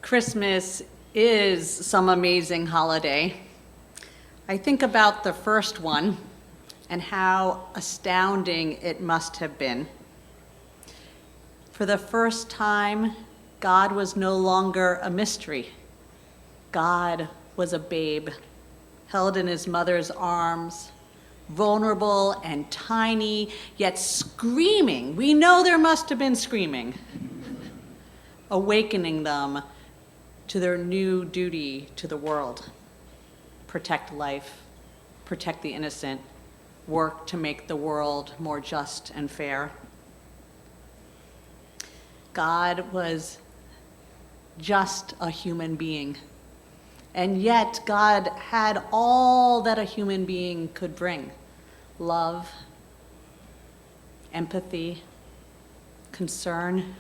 Christmas is some amazing holiday. I think about the first one and how astounding it must have been. For the first time, God was no longer a mystery. God was a babe, held in his mother's arms, vulnerable and tiny, yet screaming. We know there must have been screaming, awakening them to their new duty to the world. Protect life, protect the innocent, work to make the world more just and fair. God was just a human being, and yet God had all that a human being could bring: love, empathy, concern,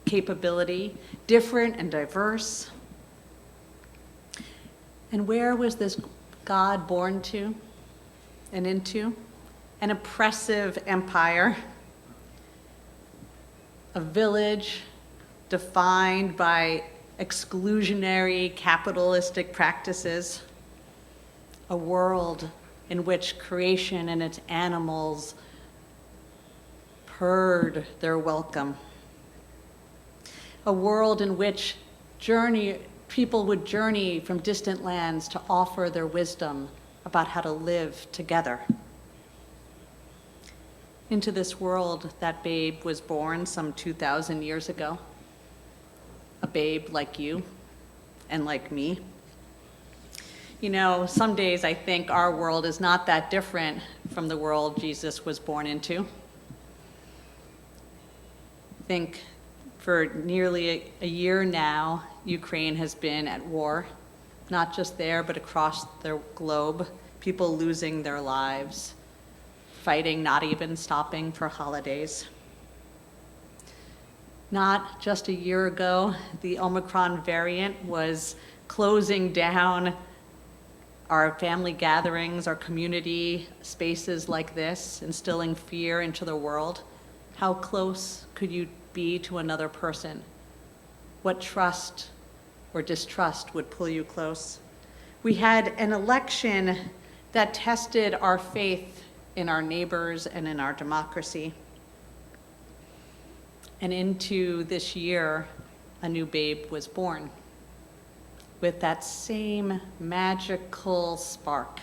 capability, different and diverse. And where was this God born to and into? An oppressive empire, a village defined by exclusionary capitalistic practices, a world in which creation and its animals purred their welcome, a world in which people would journey from distant lands to offer their wisdom about how to live together. Into this world, that babe was born some 2,000 years ago. A babe like you and like me. You know, some days I think our world is not that different from the world Jesus was born into. I think for nearly a year now, Ukraine has been at war, not just there, but across the globe, people losing their lives, fighting, not even stopping for holidays. Not just a year ago, the Omicron variant was closing down our family gatherings, our community spaces like this, instilling fear into the world. How close could you be to another person? What trust or distrust would pull you close? We had an election that tested our faith in our neighbors and in our democracy. And into this year, a new babe was born with that same magical spark.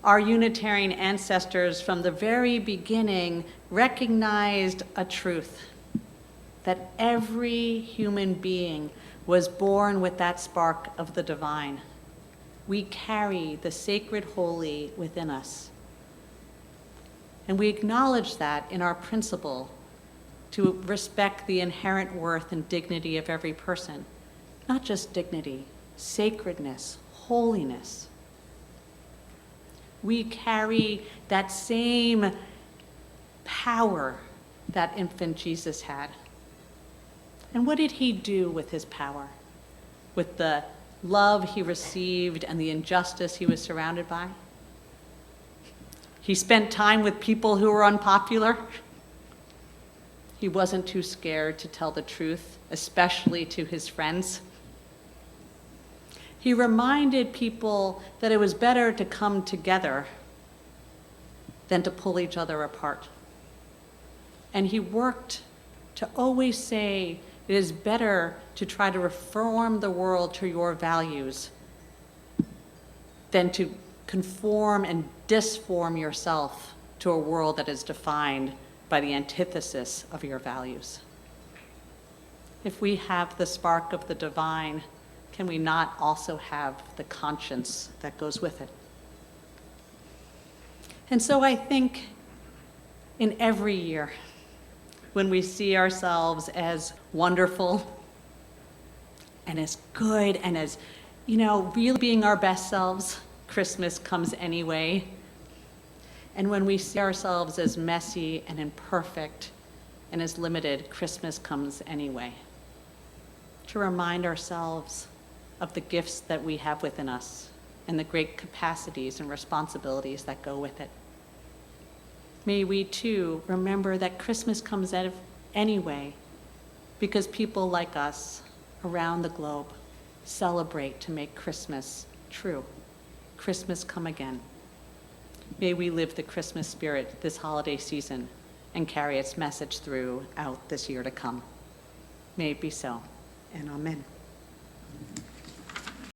Our Unitarian ancestors from the very beginning recognized a truth, that every human being was born with that spark of the divine. We carry the sacred holy within us. And we acknowledge that in our principle to respect the inherent worth and dignity of every person. Not just dignity, sacredness, holiness. We carry that same power that infant Jesus had. And what did he do with his power? With the love he received and the injustice he was surrounded by? He spent time with people who were unpopular. He wasn't too scared to tell the truth, especially to his friends. He reminded people that it was better to come together than to pull each other apart. And he worked to always say it is better to try to reform the world to your values than to conform and disform yourself to a world that is defined by the antithesis of your values. If we have the spark of the divine, can we not also have the conscience that goes with it? And so I think in every year, when we see ourselves as wonderful and as good and as, really being our best selves, Christmas comes anyway. And when we see ourselves as messy and imperfect and as limited, Christmas comes anyway. To remind ourselves of the gifts that we have within us and the great capacities and responsibilities that go with it. May we too remember that Christmas comes out of anyway because people like us around the globe celebrate to make Christmas true. Christmas come again. May we live the Christmas spirit this holiday season and carry its message throughout this year to come. May it be so, and amen.